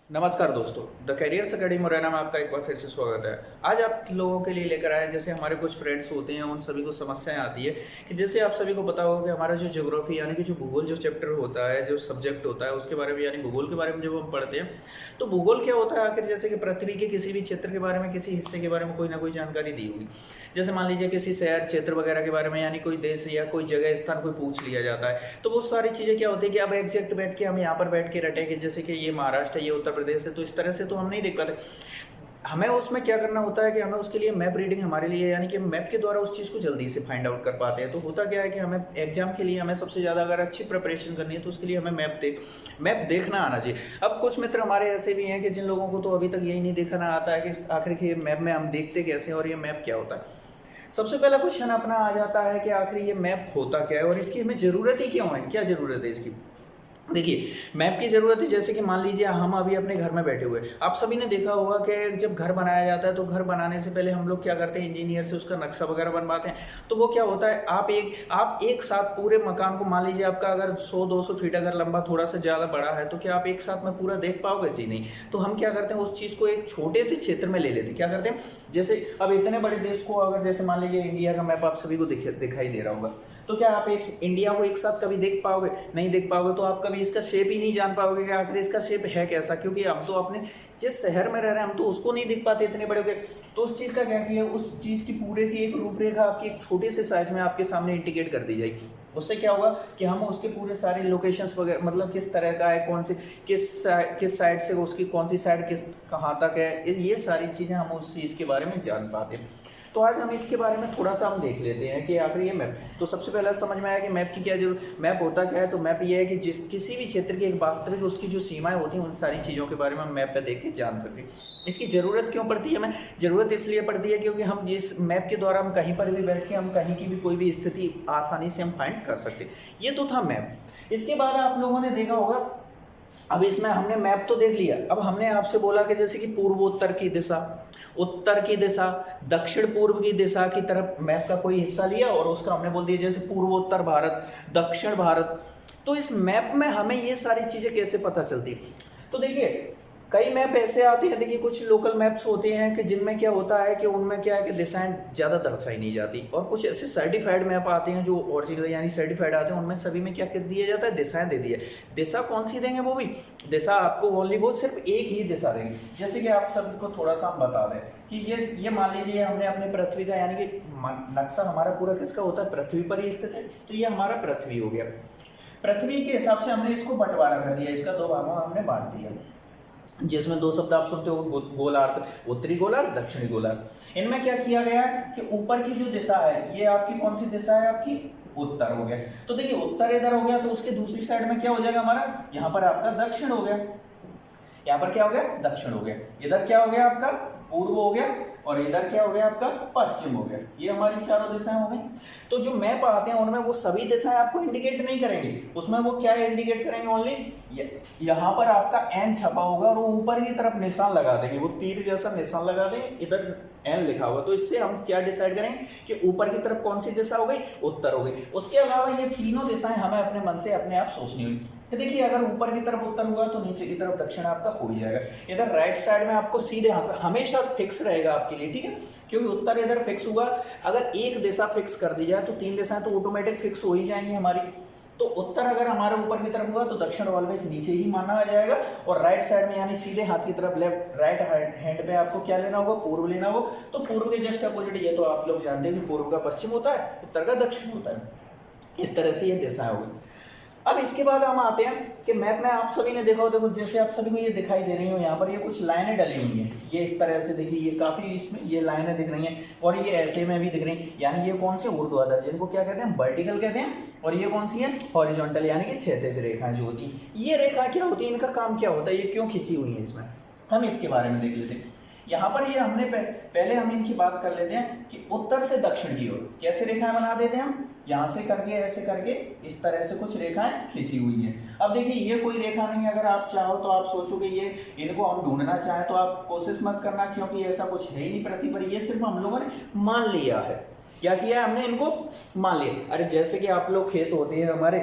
नमस्कार दोस्तों, the carriers academy Morena में आपका एक बार फिर से स्वागत है। आज आप लोगों के लिए लेकर आए, जैसे हमारे कुछ फ्रेंड्स होते हैं उन सभी को समस्याएं आती है कि जैसे आप सभी को पता होगा कि हमारा जो ज्योग्राफी यानी कि जो भूगोल जो चैप्टर होता है, जो सब्जेक्ट होता है उसके बारे में यानी भूगोल के बारे में जब हम पढ़ते हैं तो भूगोल क्या होता है आखिर, जैसे कि पृथ्वी के किसी भी क्षेत्र के बारे में, किसी हिस्से के बारे में कोई ना कोई जानकारी दी होगी। जैसे मान लीजिए किसी शहर क्षेत्र वगैरह के बारे में, यानी कोई देश या कोई जगह स्थान कोई पूछ लिया जाता है तो वो सारी चीज़ें क्या होती है कि अब एग्जैक्ट बैठ के हम यहाँ पर बैठ के रटेंगे, जैसे कि ये महाराष्ट्र है, ये उत्तर प्रदेश है, तो इस तरह से तो हम नहीं देख पाते। हमें उसमें क्या करना होता है कि हमें उसके लिए मैप रीडिंग हमारे लिए, यानी कि मैप के द्वारा उस चीज़ को जल्दी से फाइंड आउट कर पाते हैं। तो होता क्या है कि हमें एग्जाम के लिए हमें सबसे ज़्यादा अगर अच्छी प्रिपरेशन करनी है तो उसके लिए हमें मैप देखना आना चाहिए। अब कुछ मित्र हमारे ऐसे भी हैं कि जिन लोगों को तो अभी तक यही नहीं देखना आता है कि आखिर के मैप में हम देखते कैसे हैं और ये मैप क्या होता है। सबसे पहला क्वेश्चन अपना आ जाता है कि आखिर ये मैप होता क्या है और इसकी हमें ज़रूरत ही क्यों है, क्या ज़रूरत है इसकी। देखिए, मैप की ज़रूरत है, जैसे कि मान लीजिए हम अभी अपने घर में बैठे हुए, आप सभी ने देखा होगा कि जब घर बनाया जाता है तो घर बनाने से पहले हम लोग क्या करते हैं, इंजीनियर से उसका नक्शा वगैरह बनवाते हैं। तो वो क्या होता है, आप एक साथ पूरे मकान को, मान लीजिए आपका अगर 100-200 फीट अगर लंबा थोड़ा सा ज़्यादा बड़ा है तो क्या आप एक साथ में पूरा देख पाओगे? जी नहीं। तो हम क्या करते हैं, उस चीज़ को एक छोटे से क्षेत्र में ले लेते हैं। क्या करते हैं, जैसे अब इतने बड़े देश को अगर, जैसे मान लीजिए इंडिया का मैप आप सभी को दिखाई दे रहा होगा, तो क्या आप इस इंडिया को एक साथ कभी देख पाओगे? नहीं देख पाओगे। तो आप कभी इसका शेप ही नहीं जान पाओगे कि आखिर इसका शेप है कैसा, क्योंकि हम तो अपने जिस शहर में रह रहे हैं हम तो उसको नहीं देख पाते इतने बड़े हो गए। तो उस चीज़ का क्या किया, उस चीज़ की पूरे की एक रूपरेखा आपकी एक छोटे से साइज में आपके सामने इंडिकेट कर दी जाएगी। उससे क्या होगा कि हम उसके पूरे सारे लोकेशंस वगैरह, मतलब किस तरह का है, कौन से किस साइड से उसकी कौन सी साइड किस कहाँ तक है, ये सारी चीज़ें हम उस चीज़ के बारे में जान पाते हैं। तो आज हम इसके बारे में थोड़ा सा हम देख लेते हैं कि आखिर ये मैप, तो सबसे पहले समझ में आया कि मैप की क्या जरूरत, मैप होता क्या है। तो मैप ये है कि किसी भी क्षेत्र की एक वास्तविक उसकी जो सीमाएं होती हैं उन सारी चीज़ों के बारे में हम मैप पे देख के जान सकते हैं। इसकी ज़रूरत क्यों पड़ती है हमें? ज़रूरत इसलिए पड़ती है क्योंकि हम इस मैप के द्वारा हम कहीं पर भी बैठ के हम कहीं की भी कोई भी स्थिति आसानी से हम फाइंड कर सकते हैं। ये तो था मैप। इसके बाद आप लोगों ने देखा होगा, अब इसमें हमने मैप तो देख लिया, अब हमने आपसे बोला कि जैसे कि पूर्वोत्तर की दिशा, उत्तर की दिशा, दक्षिण पूर्व की दिशा की तरफ मैप का कोई हिस्सा लिया और उसका हमने बोल दिया जैसे पूर्वोत्तर भारत, दक्षिण भारत। तो इस मैप में हमें ये सारी चीजें कैसे पता चलती? तो देखिए, कई मैप ऐसे आते हैं, देखिए कुछ लोकल मैप्स होते हैं कि जिनमें क्या होता है कि उनमें क्या है कि दिशाएं ज़्यादा दर्शाई नहीं जाती, और कुछ ऐसे सर्टिफाइड मैप आते हैं जो ओरिजिनल यानी सर्टिफाइड आते हैं, उनमें सभी में क्या कर दिया जाता है, दिशाएं दे दी है। दिशा कौन सी देंगे, वो भी दिशा आपको ओनली वो सिर्फ एक ही दिशा देंगे। जैसे कि आप सबको थोड़ा सा हम बता दें कि ये मान लीजिए हमने अपने पृथ्वी का, यानी कि नक्शा हमारा पूरा किसका होता है, पृथ्वी पर ही स्थित है, तो ये हमारा पृथ्वी हो गया। पृथ्वी के हिसाब से हमने इसको बंटवारा कर दिया, इसका 2 भागों में हमने बांट दिया, जिसमें 2 शब्द आप सुनते हो, गोलार्ध, उत्तरी गोलार्ध, दक्षिणी गोलार्ध। इनमें क्या किया गया है कि ऊपर की जो दिशा है, ये आपकी कौन सी दिशा है, आपकी उत्तर हो गया। तो देखिए, उत्तर इधर हो गया तो उसके दूसरी साइड में क्या हो जाएगा हमारा, यहाँ पर आपका दक्षिण हो गया, यहाँ पर क्या हो गया, दक्षिण हो गया। इधर क्या हो गया आपका, पूर्व हो गया, और इधर क्या हो गया आपका, पश्चिम हो गया। ये हमारी चारों दिशाएं हो गई। तो जो मैप आते हैं उनमें वो सभी दिशाएं आपको इंडिकेट नहीं करेंगे, उसमें वो क्या इंडिकेट करेंगे, ओनली यहाँ पर आपका एन छपा होगा और वो ऊपर की तरफ निशान लगा देंगे, वो तीर जैसा निशान लगा देंगे, इधर एन लिखा होगा। तो इससे हम क्या डिसाइड करेंगे कि ऊपर की तरफ कौन सी दिशा हो गई, उत्तर हो गई। उसके अलावा ये तीनों दिशाएं हमें अपने मन से अपने आप सोचनी होगी। तो देखिए, अगर ऊपर की तरफ उत्तर हुआ तो नीचे की तरफ दक्षिण आपका हो ही जाएगा। इधर राइट साइड में आपको सीधे हमेशा फिक्स रहेगा आपके लिए, ठीक है, क्योंकि उत्तर इधर फिक्स हुआ। अगर एक दिशा फिक्स कर दी जाए तो 3 दिशाएं तो ऑटोमेटिक फिक्स हो ही जाएंगी हमारी। तो उत्तर अगर हमारे ऊपर की तरफ हुआ तो दक्षिण ऑलवेज नीचे ही माना जाएगा, और राइट साइड में यानी सीधे हाथ की तरफ लेफ्ट राइट हैंड पे आपको क्या लेना होगा, पूर्व लेना होगा। तो पूर्व के जस्ट अपोजिट, ये तो आप लोग जानते हैं कि पूर्व का पश्चिम होता है, उत्तर का दक्षिण होता है। इस तरह से ये दिशाएं होगी। अब इसके बाद हम आते हैं कि मैप में आप सभी ने देखा हो, देखो जैसे आप सभी को ये दिखाई दे रही हो, यहाँ पर ये कुछ लाइनें डली हुई हैं, ये इस तरह से देखिए, ये काफ़ी इसमें ये लाइनें दिख रही हैं, और ये ऐसे में भी दिख रही हैं। यानी ये कौन से ऊर्ध्वाधर, जिनको क्या कहते हैं, वर्टिकल कहते हैं, और ये कौन सी है, हॉरिजॉन्टल, यानी कि क्षैतिज रेखाएं जो होती हैं। ये रेखा क्या होती है, इनका काम क्या होता है, ये क्यों खींची हुई है, इसमें हम इसके बारे में देख लेते हैं। यहाँ पर ये हमने पहले हम इनकी बात कर लेते हैं कि उत्तर से दक्षिण की ओर कैसे रेखाएं बना देते हैं हम, यहाँ से करके ऐसे करके इस तरह से कुछ रेखाएं खींची हुई हैं। अब देखिए, ये कोई रेखा नहीं है, अगर आप चाहो तो आप सोचोगे ये इनको हम ढूंढना चाहें तो आप कोशिश मत करना, क्योंकि ऐसा कुछ है ही नहीं पृथ्वी पर। ये सिर्फ हम लोगों ने मान लिया है। क्या किया है हमने, इनको मान लिया। अरे जैसे कि आप लोग खेत होते हैं हमारे,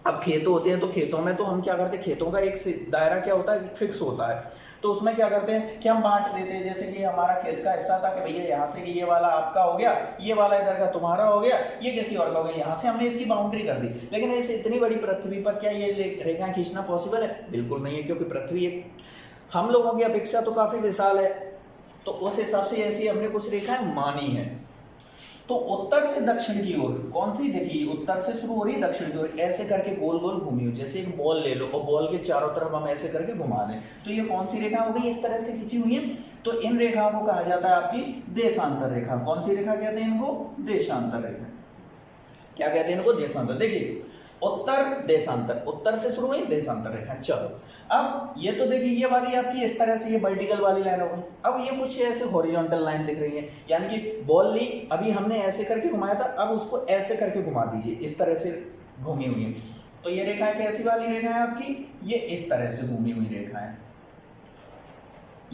अब खेत होते हैं तो खेतों में तो हम क्या करते हैं, खेतों का एक दायरा क्या होता है, फिक्स होता है। तो उसमें क्या करते हैं कि हम बांट देते हैं, जैसे कि हमारा खेत का हिस्सा था कि भैया यहाँ से ये वाला आपका हो गया, ये वाला इधर का तुम्हारा हो गया, ये किसी और का हो गया, यहाँ से हमने इसकी बाउंड्री कर दी। लेकिन इस इतनी बड़ी पृथ्वी पर क्या ये रेखाएं खींचना पॉसिबल है? बिल्कुल नहीं है, क्योंकि पृथ्वी एक हम लोगों की अपेक्षा तो काफी विशाल है। तो उस हिसाब से ऐसी हमने कुछ रेखाएं मानी है। तो उत्तर से दक्षिण की ओर कौन सी, देखिए उत्तर से शुरू हो रही है दक्षिण की ओर, ऐसे करके गोल गोल घूमी हुई, जैसे एक बॉल ले लो और बॉल के चारों तरफ हम ऐसे करके घुमा दें, तो ये कौन सी रेखा हो गई, इस तरह से खींची हुई है। तो इन रेखाओं को कहा जाता है आपकी देशांतर रेखा। कौन सी रेखा कहते हैं इनको? देशांतर रेखा। क्या कहते हैं इनको? देशांतर। देखिए उत्तर देशांतर, उत्तर से शुरू हुई देशांतर रेखा। चलो अब ये तो देखिए ये वाली आपकी इस तरह से ये वर्टिकल वाली लाइन हो गई। अब ये कुछ ऐसे हॉरिजॉन्टल लाइन दिख रही है, यानी कि बॉल ली, अभी हमने ऐसे करके घुमाया था, अब उसको ऐसे करके घुमा दीजिए, इस तरह से घूमी हुई है। तो ये रेखा कैसी वाली रेखा है आपकी? ये इस तरह से घूमी हुई रेखा है।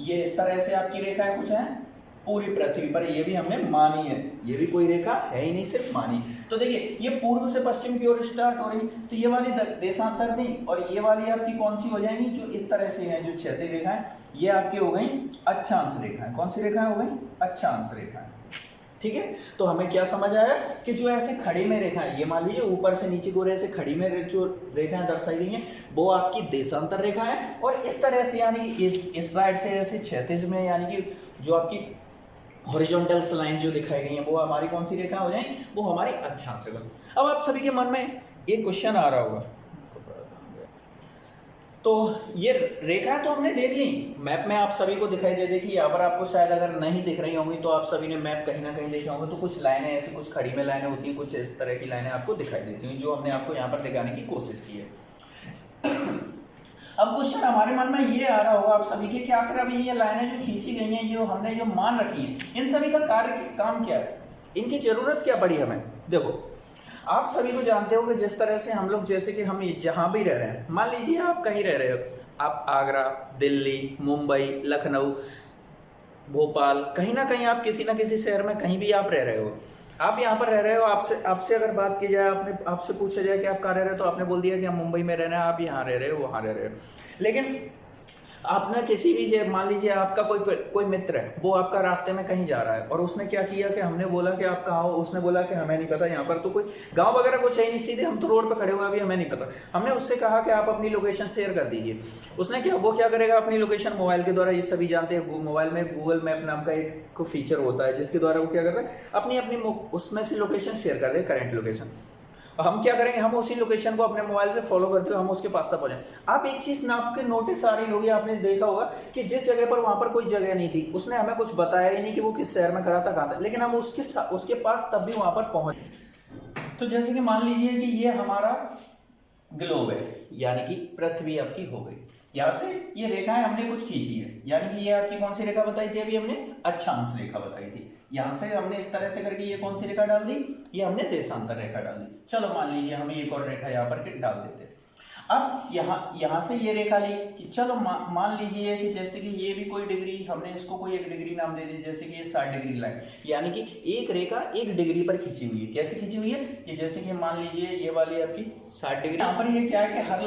ये इस तरह से आपकी रेखा है, कुछ है पूरी पृथ्वी पर, ये भी हमने मानी है, ये भी कोई रेखा है ही नहीं, सिर्फ मानी। तो देखिए ये पूर्व से पश्चिम की ओर स्टार्ट हो रही, तो ये वाली देशांतर थी, और ये वाली आपकी कौन सी हो जाएगी, जो इस तरह से है, जो क्षैतिज रेखा है, ये आपकी हो गई अक्षांश रेखा है। कौन सी रेखा हो गई? अक्षांश रेखा है। ठीक है, तो हमें क्या समझ आया कि जो ऐसे खड़ी में रेखा है, ये मान लीजिए ऊपर से नीचे की ओर ऐसे खड़ी में जो रेखाएं दर्शाई गई हैं, वो आपकी देशांतर रेखा है। और इस तरह से यानी इस साइड से ऐसे क्षैतिज में, यानी कि जो आपकी हॉरिजॉन्टल लाइन जो दिखाई गई है, वो हमारी कौन सी रेखा हो जाए? वो हमारी अक्षांश रेखा। अब आप सभी के मन में एक क्वेश्चन आ रहा होगा, तो ये रेखा तो हमने देख ली, मैप में आप सभी को दिखाई दे देखिए, यहाँ पर आपको शायद अगर नहीं दिख रही होंगी तो आप सभी ने मैप कहीं ना कहीं देखा होगा, तो कुछ लाइनें ऐसी, कुछ खड़ी में लाइनें होती हैं, कुछ इस तरह की लाइनें आपको दिखाई देती हैं, जो हमने आपको यहाँ पर दिखाने की कोशिश की है। अब क्वेश्चन हमारे मन में ये आ रहा होगा आप सभी के, क्या आखिर अभी ये लाइनें जो खींची गई हैं, जो हमने जो मान रखी है, इन सभी का काम क्या है, इनकी जरूरत क्या पड़ी हमें? देखो आप सभी को जानते हो कि जिस तरह से हम लोग, जैसे कि हम जहां भी रह रहे हैं, मान लीजिए आप कहीं रह रहे हो, आप आगरा, दिल्ली, मुंबई, लखनऊ, भोपाल, कहीं ना कहीं आप किसी ना किसी शहर में कहीं भी आप रह रहे हो, आप यहाँ पर रह रहे हो, आपसे अगर बात की जाए, आपसे पूछा जाए कि आप कहाँ रह रहे हो, तो आपने बोल दिया कि हम मुंबई में रह रहे हैं, आप यहाँ रह रहे हो, वहाँ रह रहे हो। लेकिन आपने किसी भी, मान लीजिए आपका कोई मित्र है, वो आपका रास्ते में कहीं जा रहा है, और उसने क्या किया कि हमने बोला कि आप कहाँ हो, उसने बोला कि हमें नहीं पता, यहाँ पर तो कोई गांव वगैरह कुछ है नहीं, सीधे हम तो रोड पर खड़े हुए, अभी हमें नहीं पता। हमने उससे कहा कि आप अपनी लोकेशन शेयर कर दीजिए। उसने वो क्या करेगा, अपनी लोकेशन मोबाइल के द्वारा, ये सभी जानते हैं मोबाइल में गूगल मैप नाम का एक फीचर होता है, जिसके द्वारा वो क्या करता है, अपनी उसमें से लोकेशन शेयर कर दे, करेंट लोकेशन। हम क्या करेंगे, हम उसी लोकेशन को अपने मोबाइल से फॉलो करते हुए हम उसके पास तक पहुंचे। आप एक चीज ना आपके नोटिस आ रही होगी, आपने देखा होगा कि जिस जगह पर, वहां पर कोई जगह नहीं थी, उसने हमें कुछ बताया ही नहीं कि वो किस शहर में खड़ा था, कहाँ था, लेकिन हम उसके पास तब भी वहां पर पहुंचे। तो जैसे कि मान लीजिए कि ये हमारा ग्लोब है, यानी कि पृथ्वी आपकी हो गई, यहाँ से ये रेखाएं हमने कुछ खींची है, यानी कि ये आपकी कौन सी रेखा बताई थी अभी हमने? अक्षांश रेखा बताई थी। यहाँ से हमने इस तरह से करके ये कौन सी रेखा डाल दी? ये हमने देशांतर रेखा डाल दी। चलो मान लीजिए हमें एक और रेखा यहाँ पर डाल देते हैं। अब यहाँ से ये रेखा ली कि चलो मान लीजिए कि जैसे कि ये भी कोई डिग्री, हमने इसको कोई एक डिग्री नाम दे दी, जैसे कि ये 60 डिग्री लाइन, यानी कि एक रेखा 1 डिग्री पर खींची हुई है। कैसे खींची हुई है? कि जैसे कि मान लीजिए ये वाली आपकी 60 डिग्री, यहाँ पर ये क्या है कि हर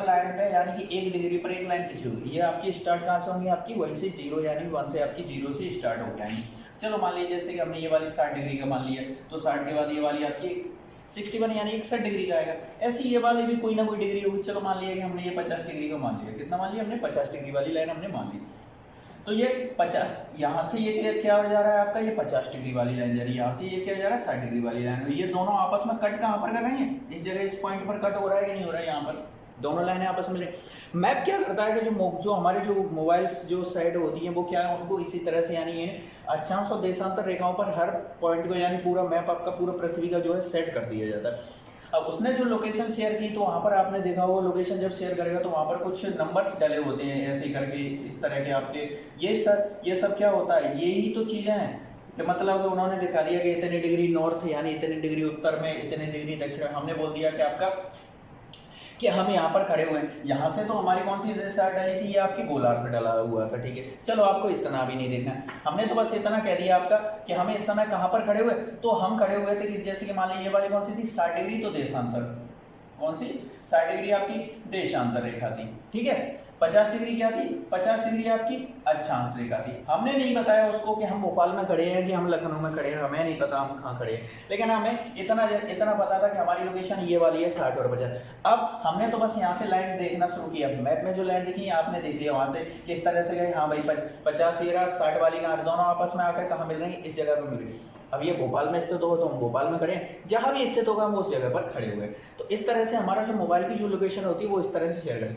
लाइन पे यानी कि 1 डिग्री पर एक लाइन खींची हुई है। ये आपकी स्टार्ट कहाँ से होंगी? आपकी 1 से 0, यानी 1 से आपकी 0 से स्टार्ट हो जाएंगी। चलो मान लीजिए जैसे कि हमने ये वाली 60 डिग्री का मान लिया, तो 60 के बाद ये वाली आपकी 61 यानी 61 डिग्री का आएगा। ऐसे ये वाली भी कोई ना कोई डिग्री होगी। चलो मान लिया कि हमने ये 50 डिग्री का मान लिया। कितना मान लिया हमने? 50 डिग्री वाली लाइन हमने मान ली। तो ये 50, यहाँ से ये क्या हो जा रहा है आपका? ये 50 डिग्री वाली लाइन जा रही है। यहाँ से ये क्या जा रहा है? 60 डिग्री वाली लाइन। ये दोनों आपस में कट कहाँ पर कर रहे हैं? इस जगह, इस पॉइंट पर कट हो रहा है कि नहीं हो रहा है? यहाँ पर दोनों लाइनें आपस में। मैप क्या करता है कि जो हमारे जो मोबाइल्स जो साइड होती हैं वो क्या है, उनको इसी तरह से यानी ये अक्षांश और देशांतर रेखाओं पर हर पॉइंट को, यानी पूरा मैप आपका पूरा पृथ्वी का जो है सेट कर दिया जाता है। अब उसने जो लोकेशन शेयर की, तो वहाँ पर आपने देखा होगा लोकेशन जब शेयर करेगा तो वहाँ पर कुछ नंबर्स डले होते हैं ऐसे ही करके, इस तरह के आपके। ये सब क्या होता है? यही तो चीज़ें हैं कि मतलब उन्होंने दिखा दिया कि इतने डिग्री नॉर्थ, यानी इतने डिग्री उत्तर में, इतने डिग्री दक्षिण। हमने बोल दिया कि आपका कि हम यहाँ पर खड़े हुए हैं। यहाँ से तो हमारी कौन सी दिशा डाली थी? ये आपकी गोलार्ध डाला हुआ था। ठीक है, चलो आपको इस तरह भी नहीं देखना, हमने तो बस इतना कह दिया आपका कि हमें इस समय कहाँ पर खड़े हुए। तो हम खड़े हुए थे कि जैसे कि मान लीजिए ये वाली कौन सी थी? 60 डिग्री, तो देशांतर। कौन सी? 60 डिग्री आपकी देशांतर रेखा थी, ठीक है। 50 डिग्री क्या थी? 50 डिग्री आपकी अक्षांश रेखा थी। हमने नहीं बताया उसको कि हम भोपाल में खड़े हैं कि हम लखनऊ में खड़े हैं, हमें नहीं पता हम कहाँ खड़े हैं, लेकिन हमें इतना पता था कि हमारी लोकेशन ये वाली है 60 और 50। अब हमने तो बस यहाँ से लाइन देखना शुरू किया, मैप में जो लाइन दिखी आपने देख लिया वहां से किस तरह से गए, हाँ भाई 50 ये रहा, 60 वाली गांठ दोनों आपस में आकर कहाँ मिल रही है? इस जगह पर मिल रही। अब ये भोपाल में स्थित होगा तो हम भोपाल में खड़े हैं, जहां भी स्थित होगा हम उस जगह पर खड़े हुए। तो इस तरह से हमारा जो मोबाइल की जो लोकेशन होती है वो इस तरह से शेयर करें।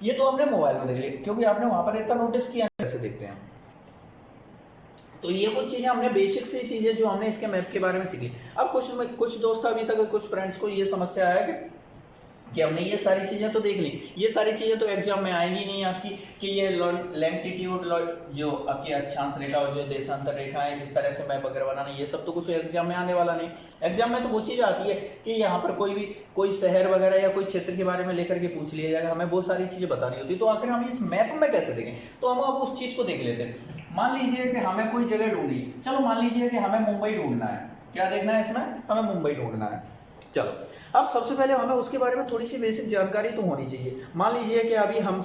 ये तो हमने मोबाइल में देख लिया, क्योंकि आपने वहां पर इतना नोटिस किया कैसे देखते हैं। तो ये कुछ चीजें हमने बेसिक सी चीजें जो हमने इसके मैप के बारे में सीखी। अब कुछ दोस्त अभी तक कुछ फ्रेंड्स को ये समस्या है कि हमने ये सारी चीजें तो देख ली, ये सारी चीजें तो एग्जाम में आएंगी नहीं आपकी कि ये लैंगिट्यूड जो आपकी अक्षांश रेखा और जो देशांतर रेखा है इस तरह से मैप वगैरह बनाना, ये सब तो कुछ एग्जाम में आने वाला नहीं। एग्जाम में तो वो चीज आती है कि यहाँ पर कोई शहर वगैरह या कोई क्षेत्र के बारे में लेकर के पूछ लिया जाएगा, हमें बहुत सारी चीजें बतानी होती, तो आखिर हम इस मैप में कैसे देखें? तो हम अब उस चीज को देख लेते हैं। मान लीजिए कि हमें कोई जगह ढूंढी, चलो मान लीजिए कि हमें मुंबई ढूंढना है। क्या देखना है इसमें? हमें मुंबई ढूंढना है। चलो अब सबसे पहले हमें उसके बारे में थोड़ी सी बेसिक जानकारी तो होनी चाहिए। मान लीजिए कि अभी हम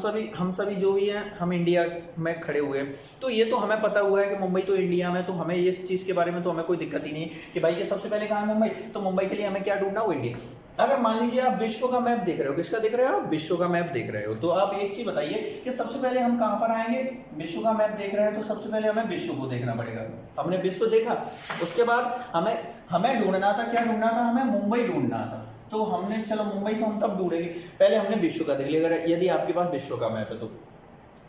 सभी जो भी हैं हम इंडिया में खड़े हुए हैं, तो ये तो हमें पता हुआ है कि मुंबई तो इंडिया में, तो हमें इस चीज़ के बारे में तो हमें कोई दिक्कत ही नहीं है कि भाई कि सबसे पहले कहाँ है मुंबई, तो मुंबई के लिए हमें क्या ढूंढना हो? इंडिया। अगर मान लीजिए आप विश्व का मैप देख रहे हो, किसका देख रहे हो? आप विश्व का मैप देख रहे हो, तो आप एक चीज बताइए कि सबसे पहले हम कहाँ पर आएंगे? विश्व का मैप देख रहे हैं तो सबसे पहले हमें विश्व को देखना पड़ेगा। हमने विश्व देखा, उसके बाद हमें ढूंढना था, क्या ढूंढना था? हमें मुंबई ढूंढना था। तो हमने चलो मुंबई को हम तब ढूंढेंगे, पहले हमने विश्व का देख लिया। अगर यदि आपके पास विश्व का मैप है तो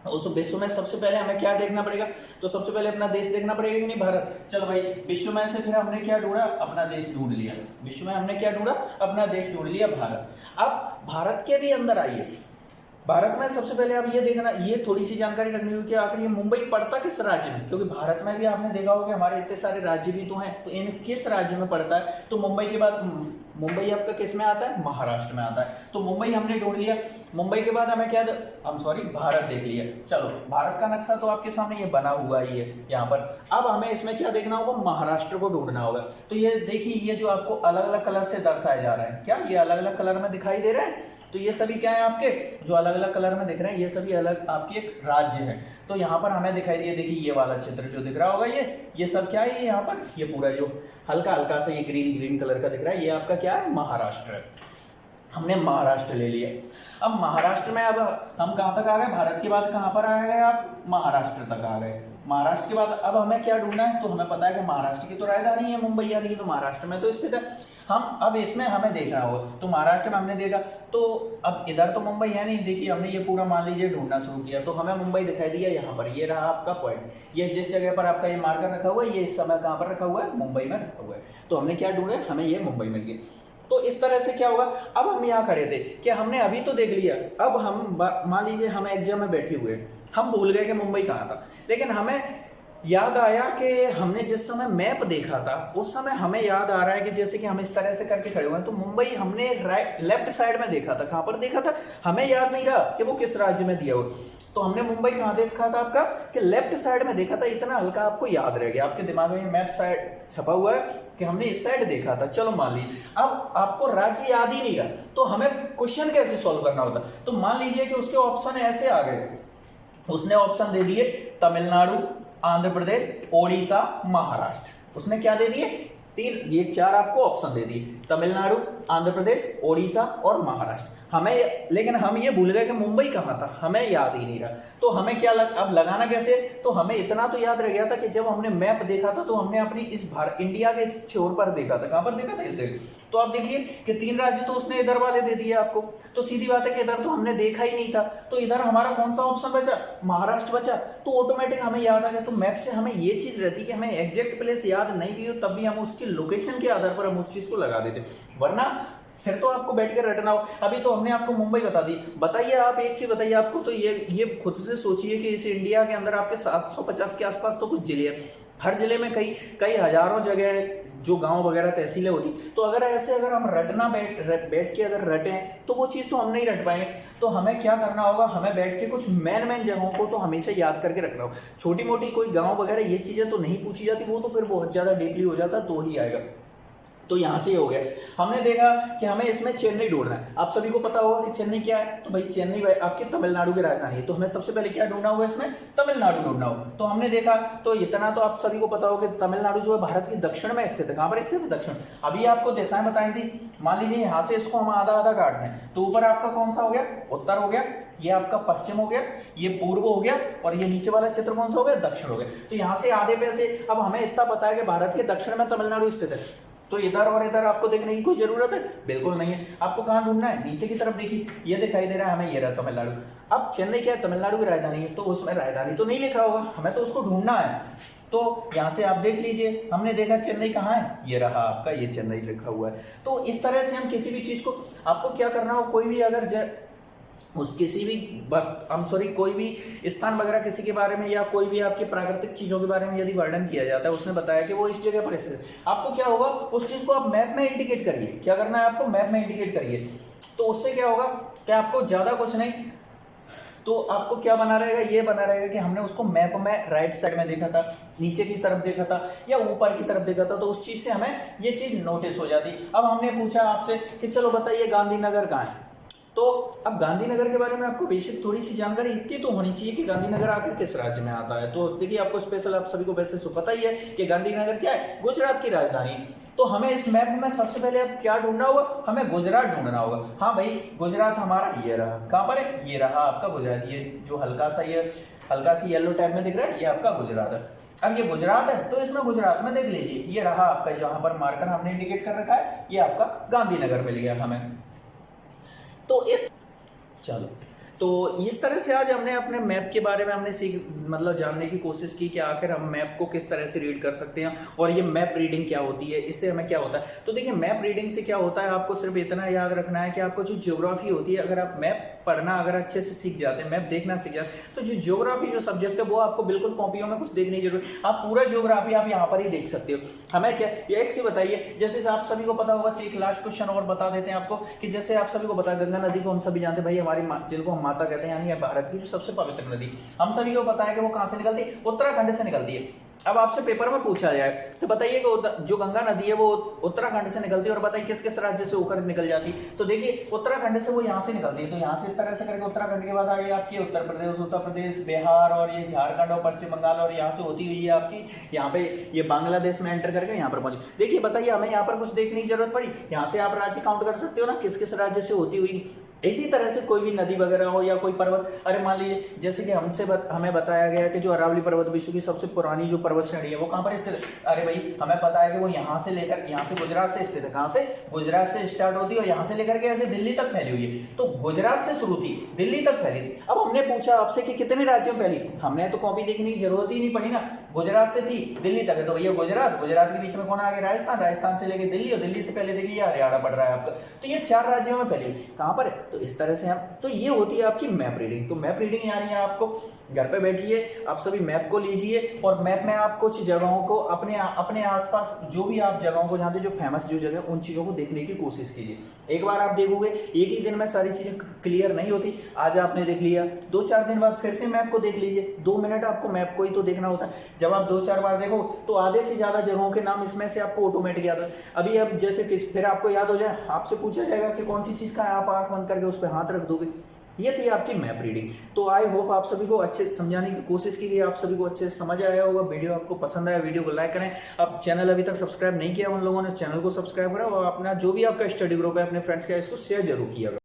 उस विश्व में सबसे पहले हमें क्या देखना पड़ेगा? तो सबसे पहले अपना देश देखना पड़ेगा कि नहीं? भारत। चलो भाई विश्व में से फिर हमने क्या ढूंढा? अपना देश ढूंढ लिया। विश्व में हमने क्या ढूंढा? अपना देश ढूंढ लिया, भारत। अब भारत के भी अंदर आइए, भारत में सबसे पहले आप ये देखना, ये थोड़ी सी जानकारी रखनी होगी कि आखिर ये मुंबई पड़ता किस राज्य में, क्योंकि भारत में भी आपने देखा होगा हमारे इतने सारे राज्य भी तो हैं, तो इन किस राज्य में पड़ता है? तो मुंबई के बाद मुंबई आपका किस में आता है? महाराष्ट्र में आता है। तो मुंबई हमने ढूंढ लिया। मुंबई के बाद हमें क्या भारत देख लिया। चलो भारत का नक्शा तो आपके सामने ये बना हुआ ही है यहाँ पर। अब हमें इसमें क्या देखना होगा? महाराष्ट्र को ढूंढना होगा। तो ये देखिए, ये जो आपको अलग अलग कलर से दर्शाया जा रहा है, क्या ये अलग अलग कलर में दिखाई दे रहा है? तो ये सभी क्या है आपके जो अलग अलग कलर में दिख रहे हैं, ये सभी अलग आपके एक राज्य है। तो यहाँ पर हमें दिखाई दिए, देखिए ये वाला क्षेत्र जो दिख रहा होगा, ये सब क्या है? ये यहाँ पर ये पूरा जो हल्का हल्का सा ये ग्रीन कलर का दिख रहा है, ये आपका क्या है? महाराष्ट्र है। हमने महाराष्ट्र ले लिया। अब महाराष्ट्र में अब हम कहाँ तक आ गए? भारत के बाद कहाँ पर आ गए आप? महाराष्ट्र तक आ गए। महाराष्ट्र के बाद अब हमें क्या ढूंढना है? तो हमें पता है कि महाराष्ट्र की तो राजधानी है मुंबई, यानी कि तो महाराष्ट्र में तो स्थित है। हम अब इसमें हमें देखना होगा, तो महाराष्ट्र में हमने देखा, तो अब इधर तो मुंबई है नहीं। देखिए हमने ये पूरा मान लीजिए ढूंढना शुरू किया, तो हमें मुंबई दिखाई दिया यहाँ पर। ये रहा आपका पॉइंट, ये जिस जगह पर आपका ये मार्कर रखा हुआ है, ये इस समय कहाँ पर रखा हुआ है? मुंबई में रखा हुआ है। तो हमने क्या ढूंढा? हमें ये मुंबई मिल गई। तो इस तरह से क्या होगा? अब हम यहाँ खड़े थे कि हमने अभी तो देख लिया, अब हम मान लीजिए हम एग्जाम में बैठे हुए, हम भूल गए कि मुंबई कहाँ था, लेकिन हमें याद आया कि हमने जिस समय मैप देखा था उस समय हमें याद आ रहा है कि जैसे कि हम इस तरह से करके खड़े हुए हैं, तो मुंबई हमने लेफ्ट साइड में देखा था। कहाँ पर देखा था? हमें याद नहीं रहा कि वो किस राज्य में दिया हो। तो हमने मुंबई कहाँ देखा था आपका? कि लेफ्ट साइड में देखा था। इतना हल्का आपको याद रह गया, आपके दिमाग में मैप साइड छपा हुआ है कि हमने इस साइड देखा था। चलो मान लीजिए अब आपको राज्य याद ही नहीं रहा, तो हमें क्वेश्चन कैसे सॉल्व करना होता? तो मान लीजिए कि उसके ऑप्शन ऐसे आ गए, उसने ऑप्शन दे दिए तमिलनाडु, आंध्र प्रदेश, ओडिशा, महाराष्ट्र। उसने क्या दे दिए? ये 4 आपको ऑप्शन दे दिए, तमिलनाडु, आंध्र प्रदेश, ओडिशा और महाराष्ट्र। लेकिन हम ये भूल गए कि मुंबई कहाँ था, हमें याद ही नहीं रहा। तो हमें क्या अब लगाना कैसे? तो हमें इतना तो याद रह गया था कि जब हमने मैप देखा था तो हमने अपनी इंडिया के इस छोर पर देखा था। कहाँ पर देखा था? इस जगह। तो आप देखिए कि 3 राज्य तो उसने इधर वाले दे दिए आपको, तो सीधी बात है कि इधर तो हमने देखा ही नहीं था, तो इधर हमारा कौन सा ऑप्शन बचा? महाराष्ट्र बचा। तो ऑटोमेटिक हमें याद आ गया। तो मैप से हमें ये चीज रहती कि हमें एग्जैक्ट प्लेस याद नहीं भी हो तब भी हम उसकी लोकेशन के आधार पर हम उस चीज को लगा देते, वरना फिर तो आपको बैठ कर रटना हो। अभी तो हमने आपको मुंबई बता दी। बताइए आप एक चीज बताइए आपको, तो ये खुद से सोचिए कि इस इंडिया के अंदर आपके 750 के आसपास तो कुछ जिले हैं, हर जिले में कई हजारों जगह जो गांव वगैरह तहसीलें होती। तो अगर हम रटना बैठ के अगर रटें तो वो चीज़ तो हम नहीं रट पाएंगे। तो हमें क्या करना होगा? हमें बैठ के कुछ मेन जगहों को तो हमेशा याद करके रखना होगा। छोटी मोटी कोई गाँव वगैरह ये चीज़ें तो नहीं पूछी जाती, वो तो फिर बहुत ज़्यादा डीपली हो जाता तो ही आएगा। तो यहाँ से हो गया। हमने देखा कि हमें इसमें चेन्नई ढूंढना है। आप सभी को पता होगा कि चेन्नई क्या है, तो भाई चेन्नई भाई आपकी तमिलनाडु की राजधानी है। तो हमें सबसे पहले क्या ढूंढना होगा, इसमें तमिलनाडु ढूंढना होगा। तो हमने देखा, तो इतना तो आप सभी को पता होगा कि तमिलनाडु जो है भारत की दक्षिण में स्थित है। कहाँ पर स्थित है, दक्षिण। अभी आपको दिशाएं बताई थी, मान लीजिए यहाँ से इसको हम आधा आधा काट रहे हैं, तो ऊपर आपका कौन सा हो गया, उत्तर हो गया, ये आपका पश्चिम हो गया, ये पूर्व हो गया, और ये नीचे वाला क्षेत्र कौन सा हो गया, दक्षिण हो गया। तो यहाँ से आधे पे से अब हमें इतना पता है कि भारत के दक्षिण में तमिलनाडु स्थित है, तो इधर और इधर आपको देखने की कोई जरूरत है बिल्कुल नहीं है। आपको कहाँ ढूंढना है, नीचे की तरफ देखिए, ये दिखाई दे रहा है हमें, ये रहा तमिलनाडु। अब चेन्नई क्या है, तमिलनाडु की राजधानी है, तो उसमें राजधानी तो नहीं लिखा होगा, हमें तो उसको ढूंढना है। तो यहाँ से आप देख लीजिए, हमने देखा चेन्नई कहाँ है, ये रहा आपका, ये चेन्नई लिखा हुआ है। तो इस तरह से हम किसी भी चीज को, आपको क्या करना हो, कोई भी अगर उस किसी भी बस कोई भी स्थान वगैरह किसी के बारे में या कोई भी आपकी प्राकृतिक चीजों के बारे में यदि वर्णन किया जाता है, उसने बताया कि वो इस जगह पर स्थित है, आपको क्या होगा, उस चीज को आप मैप में इंडिकेट करिए। क्या करना है आपको, मैप में इंडिकेट करिए। तो उससे क्या होगा कि आपको ज्यादा कुछ नहीं, तो आपको क्या बना रहेगा, ये बना रहेगा कि हमने उसको मैप में राइट साइड में देखा था, नीचे की तरफ देखा था या ऊपर की तरफ देखा था, तो उस चीज से हमें ये चीज नोटिस हो जाती। अब हमने पूछा आपसे कि चलो बताइए गांधीनगर कहाँ है, तो अब गांधीनगर के बारे में आपको बेसिक थोड़ी सी जानकारी इतनी तो होनी चाहिए कि गांधीनगर आखिर किस राज्य में आता है। तो देखिए, आपको स्पेशल आप सभी को वैसे तो पता ही है कि गांधीनगर क्या है, गुजरात की राजधानी। तो हमें इस मैप में सबसे पहले अब क्या ढूंढना होगा, हमें गुजरात ढूंढना होगा। हाँ भाई, गुजरात हमारा ये रहा, कहाँ पर है, ये रहा आपका गुजरात, ये जो हल्का सी येलो टाइप में दिख रहा है, ये आपका गुजरात है। अब ये गुजरात है, तो इसमें गुजरात में देख लीजिए, ये रहा आपका, जहां पर मार्कर हमने इंडिकेट कर रखा है, ये आपका गांधीनगर मिल गया हमें। तो चलो, तो इस तरह से आज हमने अपने मैप के बारे में हमने जानने की कोशिश की कि आखिर हम मैप को किस तरह से रीड कर सकते हैं, और ये मैप रीडिंग क्या होती है, इससे हमें क्या होता है। तो देखिए, मैप रीडिंग से क्या होता है, आपको सिर्फ इतना याद रखना है कि आपको जो ज्योग्राफी होती है, अगर आप मैप पढ़ना अगर अच्छे से सीख जाते हैं, मैप देखना सीख जाते हैं, तो जो ज्योग्राफी जो सब्जेक्ट है वो आपको बिल्कुल कॉपियों में कुछ देखने की जरूरत, आप पूरा ज्योग्राफी आप यहाँ पर ही देख सकते हो। हमें क्या, ये एक चीज बताइए, जैसे आप सभी को पता होगा, एक लास्ट क्वेश्चन और बता देते हैं आपको कि जैसे आप सभी को पता है गंगा नदी को हम सभी जानते हैं भाई, हमारी जिनको हम माता कहते हैं, यानी भारत की जो सबसे पवित्र नदी, हम सभी को पता है कि वो कहां से निकलती है, उत्तराखंड से निकलती है। अब आपसे पेपर में पूछा जाए तो बताइए कि जो गंगा नदी है वो उत्तराखंड से निकलती है, और बताइए किस किस राज्य से होकर निकल जाती है। तो देखिए, उत्तराखंड से वो यहाँ से निकलती है, तो यहाँ से इस तरह से करके उत्तराखंड के बाद आगे आपकी उत्तर प्रदेश, बिहार और ये झारखंड और पश्चिम बंगाल, और यहाँ से होती हुई है आपकी यहाँ पे ये बांग्लादेश में एंटर करके यहाँ पर पहुंची। देखिए, बताइए हमें यहाँ पर कुछ देखने की जरूरत पड़ी, यहाँ से आप राज्य काउंट कर सकते हो ना, किस किस राज्य से होती हुई। इसी तरह से कोई भी नदी वगैरह हो या कोई पर्वत, अरे मान लीजिए जैसे कि हमें बताया गया कि जो अरावली पर्वत विश्व की सबसे पुरानी जो पर्वत श्रेणी है वो कहाँ पर स्थित है। अरे भाई, हमें पता है कि वो यहाँ से लेकर, यहाँ से गुजरात से स्थित है। कहाँ से, गुजरात से स्टार्ट होती है और यहाँ से लेकर के ऐसे दिल्ली तक फैली हुई है। तो गुजरात से शुरू थी, दिल्ली तक फैली थी। अब हमने पूछा आपसे कि कितने राज्यों में फैली, हमने तो कॉपी देखने की जरूरत ही नहीं पड़ी ना, गुजरात से थी दिल्ली तक है, तो भैया गुजरात के बीच में कौन आ गया, राजस्थान से लेकर दिल्ली, और दिल्ली से पहले देखिए हरियाणा पड़ रहा है आपका। तो ये 4 राज्यों में फैली, कहाँ पर है, तो इस तरह से हम, तो ये होती है आपकी मैप रीडिंग। तो मैप रीडिंग यानी आपको घर पे बैठिए, आप सभी मैप को लीजिए, और मैप में आप कुछ जगहों को अपने आसपास जो भी आप जगहों को जानते, जो फेमस जो जगह, उन चीजों को देखने की कोशिश कीजिए। एक बार आप देखोगे, एक ही दिन में सारी चीजें क्लियर नहीं होती। आज आपने देख लिया, 2-4 दिन बाद फिर से मैप को देख लीजिए, 2 मिनट आपको मैप को ही तो देखना होता है। जब आप 2-4 बार देखो तो आधे से ज्यादा जगहों के नाम इसमें से आपको ऑटोमेटिक याद हो। अभी अब जैसे फिर आपको याद हो जाए, आपसे पूछा जाएगा कि कौन सी चीज का है, आप आंख बंद करके उस पर हाथ रख दोगे। ये थी आपकी मैप रीडिंग। तो आई होप आप सभी को अच्छे समझाने की कोशिश की गई, आप सभी को अच्छे से समझ आया होगा। वीडियो आपको पसंद आया, वीडियो को लाइक करें। अब चैनल अभी तक सब्सक्राइब नहीं किया उन लोगों ने चैनल को सब्सक्राइब करा, और अपना जो भी आपका स्टडी ग्रुप है अपने फ्रेंड्स के इसको शेयर जरूर किया।